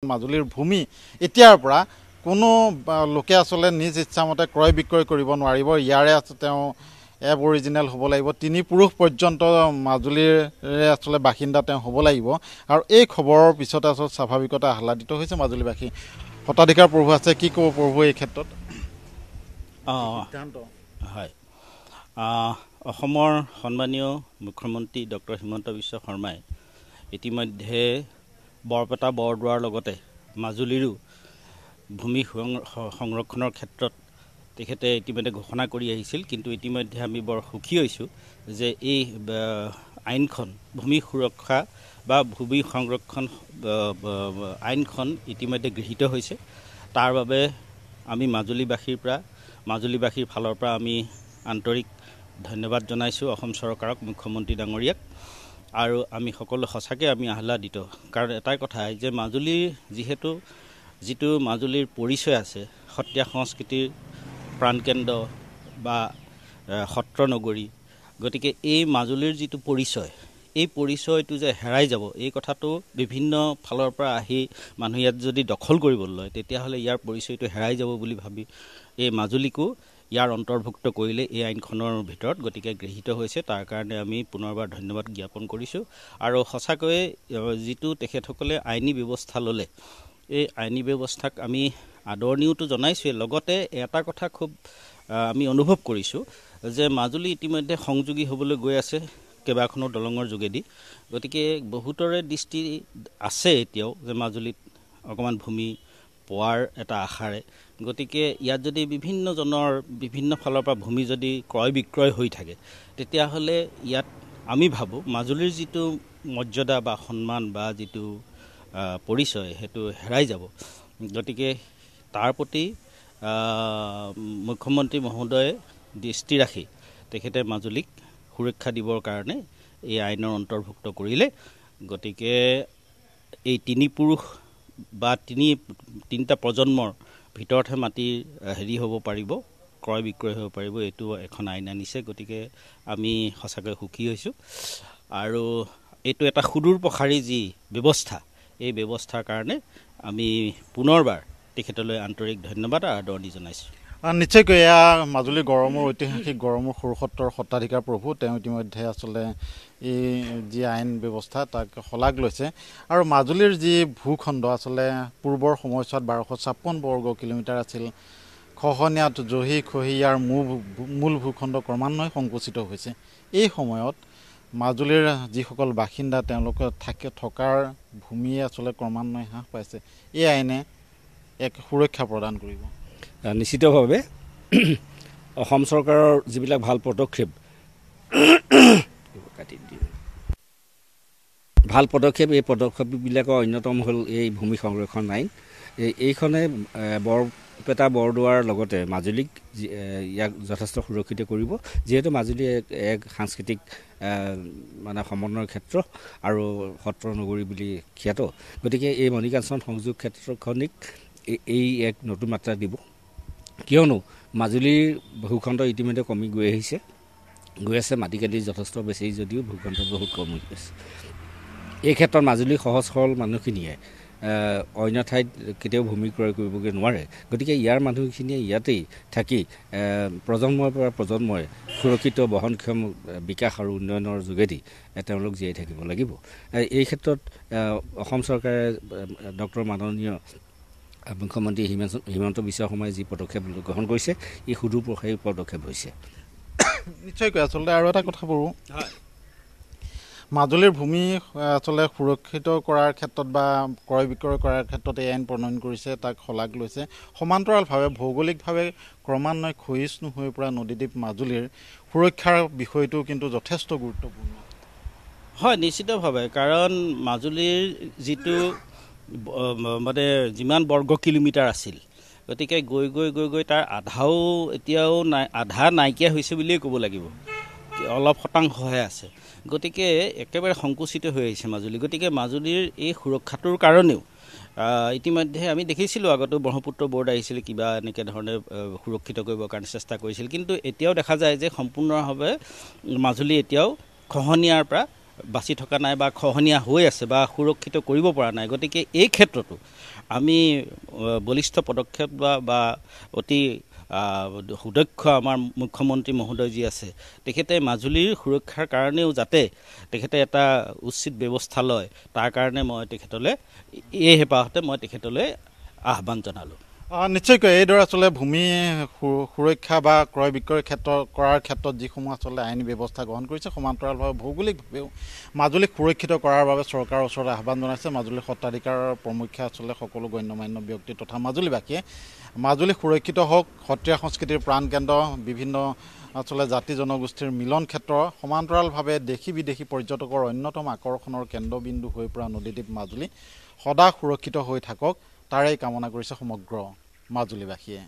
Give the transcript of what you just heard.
মাজুলীৰ ভূমি এতিয়াৰ পৰা কোনো লোকে আসলে নিজ ইচ্ছামতে ক্ৰয় বিক্ৰয় কৰিব নোৱাৰিব। ইয়াৰে তেওঁ এব অৰিজিনেল হ'ব লাগিব। 3 পুৰুষ পৰ্যন্ত মাজুলীৰ আসলে বাসিন্দা তেওঁ হ'ব লাগিব। আৰু এই খবৰৰ পিছতে আসলে স্বাভাৱিকতে আহ্লাদিত হৈছে মাজুলীবাসী। শতাধিকাৰ প্ৰভু আছে, কি ক'ব প্ৰভু এই ক্ষেত্ৰত? হয়, অসমৰ সন্মানীয় মুখ্যমন্ত্ৰী ডক্টৰ হিমন্ত বিশ্ব শৰ্মাই ইতিমধ্যে বৰপেটা বৰদোৱাৰ লগতে মাজুলীৰো ভূমি সংৰক্ষণৰ ক্ষেত্ৰত তেখেতে ইতিমধ্যে ঘোষণা কৰি আহিছিল। কিন্তু ইতিমধ্যে আমি বৰ সুখী হৈছোঁ যে এই আইনখন ভূমি সুৰক্ষা বা ভূমি সংৰক্ষণ আইনখন ইতিমধ্যে গৃহীত হৈছে। তাৰ বাবে আমি মাজুলীবাসীৰ ফালৰ পৰা আমি আন্তৰিক ধন্যবাদ জনাইছোঁ অসম চৰকাৰক, মুখ্যমন্ত্ৰী ডাঙৰীয়াক। আৰু আমি সকলো সঁচাকৈ আমি আহ্লাদিত, কাৰণ এটাই কথা যে মাজুলীৰ যিটো মাজুলীৰ পৰিচয় আছে, সত্ৰীয়া সংস্কৃতিৰ প্ৰাণকেন্দ্ৰ বা সত্ৰ নগৰী, গতিকে এই মাজুলীৰ যিটো পৰিচয়, এই পৰিচয়টো যে হেৰাই যাব, এই কথাটো বিভিন্ন ফালৰ পৰা আহি মানুহ ইয়াত যদি দখল কৰিবলৈ লয়, তেতিয়াহ'লে ইয়াৰ পৰিচয়টো হেৰাই যাব বুলি ভাবি এই মাজুলীকো ইয়াৰ অন্তৰ্ভুক্ত কৰিলে এই আইনখনৰ ভিতৰত। গতিকে গৃহীত হৈছে, তাৰ কাৰণে আমি পুনৰবাৰ ধন্যবাদ জ্ঞাপন কৰিছোঁ। আৰু সঁচাকৈয়ে যিটো তেখেতসকলে আইনী ব্যৱস্থা ল'লে, এই আইনী ব্যৱস্থাক আমি আদৰণিওতো জনাইছোৱে। লগতে এটা কথা খুব আমি অনুভৱ কৰিছোঁ যে মাজুলী ইতিমধ্যে সংযোগী হ'বলৈ গৈ আছে কেইবাখনো দলঙৰ যোগেদি। গতিকে বহুতৰে দৃষ্টি আছে এতিয়াও যে মাজুলীত অকণমান ভূমি পোৱাৰ এটা আশাৰে। গতিকে ইয়াত যদি বিভিন্নজনৰ বিভিন্ন ফালৰ পৰা ভূমি যদি ক্ৰয় বিক্ৰয় হৈ থাকে, তেতিয়াহ'লে ইয়াত আমি ভাবোঁ মাজুলীৰ যিটো মৰ্যাদা বা সন্মান বা যিটো পৰিচয়, সেইটো হেৰাই যাব। গতিকে তাৰ প্ৰতি মুখ্যমন্ত্ৰী মহোদয়ে দৃষ্টি ৰাখি তেখেতে মাজুলীক সুৰক্ষা দিবৰ কাৰণে এই আইনৰ অন্তৰ্ভুক্ত কৰিলে। গতিকে এই 3 পুৰুষ বা তিনিটা প্ৰজন্মৰ ভিতৰতহে মাটি হ'ব পাৰিব, ক্ৰয় বিক্ৰয় হ'ব পাৰিব, এইটো এখন আইন আনিছে। গতিকে আমি সঁচাকৈ সুখী হৈছোঁ। আৰু এইটো এটা সুদূৰ প্ৰসাৰী যি ব্যৱস্থা, এই ব্যৱস্থাৰ কাৰণে আমি পুনৰবাৰ তেখেতলৈ আন্তৰিক ধন্যবাদ আৰু আদৰণি জনাইছোঁ। নিশ্চয়কৈ এয়া মাজুলী গড়মূৰ ঐতিহাসিক গড়মূৰ সৰুসত্ৰৰ সত্ৰাধিকাৰ প্ৰভু, তেওঁ ইতিমধ্যে আচলতে এই যি আইন ব্যৱস্থা তাক শলাগ লৈছে। আৰু মাজুলীৰ যি ভূখণ্ড আচলতে পূৰ্বৰ সময়ছোৱাত 1256 বৰ্গ কিলোমিটাৰ আছিল। খহনীয়াত জহি খহি ইয়াৰ মূল ভূখণ্ড ক্ৰমান্বয়ে সংকুচিত হৈছে। এই সময়ত মাজুলীৰ যিসকল বাসিন্দা তেওঁলোকে থকাৰ ভূমিয়ে আচলতে ক্ৰমান্বয়ে হ্ৰাস পাইছে। এই আইনে এক সুৰক্ষা প্ৰদান কৰিব। নিশ্চিতভাৱে অসম চৰকাৰৰ যিবিলাক ভাল পদক্ষেপ, এই পদক্ষেপবিলাকৰ অন্যতম হ'ল এই ভূমি সংৰক্ষণ আইন। এইখনে বৰপেটা বৰদোৱাৰ লগতে মাজুলীক ইয়াক যথেষ্ট সুৰক্ষিত কৰিব, যিহেতু মাজুলী এক সাংস্কৃতিক সমন্বয়ৰ ক্ষেত্ৰ আৰু সত্ৰ নগৰী বুলি খ্যাত। গতিকে এই মণিকাঞ্চন সংযোগ ক্ষেত্ৰখনিক এই এক নতুন মাত্ৰা দিব, কিয়নো মাজুলীৰ ভূখণ্ড ইতিমধ্যে কমি গৈ আছে। মাটি কাটি যথেষ্ট বেছি যদিও ভূখণ্ড বহুত কমি গৈছে। এই ক্ষেত্ৰত মাজুলীৰ সহজ সৰল মানুহখিনিয়ে অন্য ঠাইত কেতিয়াও ভূমি ক্ৰয় কৰিবগৈ নোৱাৰে। গতিকে ইয়াৰ মানুহখিনিয়ে ইয়াতেই থাকি প্ৰজন্মৰ পৰা প্ৰজন্মই সুৰক্ষিত বহনক্ষম বিকাশ আৰু উন্নয়নৰ যোগেদি তেওঁলোক জীয়াই থাকিব লাগিব। এই ক্ষেত্ৰত অসম চৰকাৰে ডক্টৰ মাননীয় মুখ্যমন্ত্ৰী হিমন্ত বিশ্ব শৰ্মাই যি পদক্ষেপ গ্ৰহণ কৰিছে, ই সুদূৰ প্ৰসাৰী পদক্ষেপ হৈছে। নিশ্চয়কৈ আচলতে আৰু এটা কথা কৰোঁ, মাজুলীৰ ভূমি আচলতে সুৰক্ষিত কৰাৰ ক্ষেত্ৰত বা ক্ৰয় বিক্ৰয় কৰাৰ ক্ষেত্ৰত এই আইন প্ৰণয়ন কৰিছে, তাক শলাগ লৈছে। সমান্তৰালভাৱে ভৌগোলিকভাৱে ক্ৰমান্বয়ে ক্ষয়িষ্ণু হৈ পৰা নদীদ্বীপ মাজুলীৰ সুৰক্ষাৰ বিষয়টো কিন্তু যথেষ্ট গুৰুত্বপূৰ্ণ। হয়, নিশ্চিতভাৱে, কাৰণ মাজুলীৰ যিটো যিমান বৰ্গ কিলোমিটাৰ আছিল, গতিকে গৈ গৈ তাৰ আধাও এতিয়াও আধা নাইকিয়া হৈছে বুলিয়েই ক'ব লাগিব, অলপ শতাংশহে আছে। গতিকে একেবাৰে সংকুচিত হৈ আহিছে মাজুলী। গতিকে মাজুলীৰ এই সুৰক্ষাটোৰ কাৰণেও ইতিমধ্যে আমি দেখিছিলোঁ, আগতো ব্ৰহ্মপুত্ৰ বৰ্ড আহিছিল, কিবা এনেকৈ ধৰণে সুৰক্ষিত কৰিবৰ কাৰণে চেষ্টা কৰিছিল। কিন্তু এতিয়াও দেখা যায় যে সম্পূৰ্ণভাৱে মাজুলী এতিয়াও খহনীয়াৰ পৰা বাচি থকা নাই বা খহনীয়া হৈ আছে বা সুৰক্ষিত কৰিব পৰা নাই। গতিকে এই ক্ষেত্ৰতো আমি বলিষ্ঠ পদক্ষেপ বা অতি সুদক্ষ আমাৰ মুখ্যমন্ত্ৰী মহোদয় যি আছে তেখেতে মাজুলীৰ সুৰক্ষাৰ কাৰণেও যাতে তেখেতে এটা উচিত ব্যৱস্থা লয় তাৰ কাৰণে মই তেখেতলৈ এই হেঁপাহতে মই তেখেতলৈ আহ্বান জনালোঁ। নিশ্চয়কৈ এইদৰে আচলতে ভূমি সুৰক্ষা বা ক্ৰয় বিক্ৰয়ৰ কৰাৰ ক্ষেত্ৰত যিসমূহ আচলতে আইনী ব্যৱস্থা গ্ৰহণ কৰিছে সমান্তৰালভাৱে ভৌগোলিকভাৱেও মাজুলীক সুৰক্ষিত কৰাৰ বাবে চৰকাৰৰ ওচৰত আহ্বান জনাইছে মাজুলী সত্ৰাধিকাৰৰ প্ৰমুখ্যে আচলতে সকলো গণ্যমান্য ব্যক্তি তথা মাজুলীবাসীয়ে মাজুলী সুৰক্ষিত হওক, সত্ৰীয়া সংস্কৃতিৰ প্ৰাণকেন্দ্ৰ, বিভিন্ন আচলতে জাতি জনগোষ্ঠীৰ মিলন ক্ষেত্ৰ, সমান্তৰালভাৱে দেশী বিদেশী পৰ্যটকৰ অন্যতম আকৰ্ষণৰ কেন্দ্ৰবিন্দু হৈ পৰা নদীদ্বীপ মাজুলী সদা সুৰক্ষিত হৈ থাকক তাৰেই কামনা কৰিছে সমগ্ৰ মাজুলীবাসীয়ে।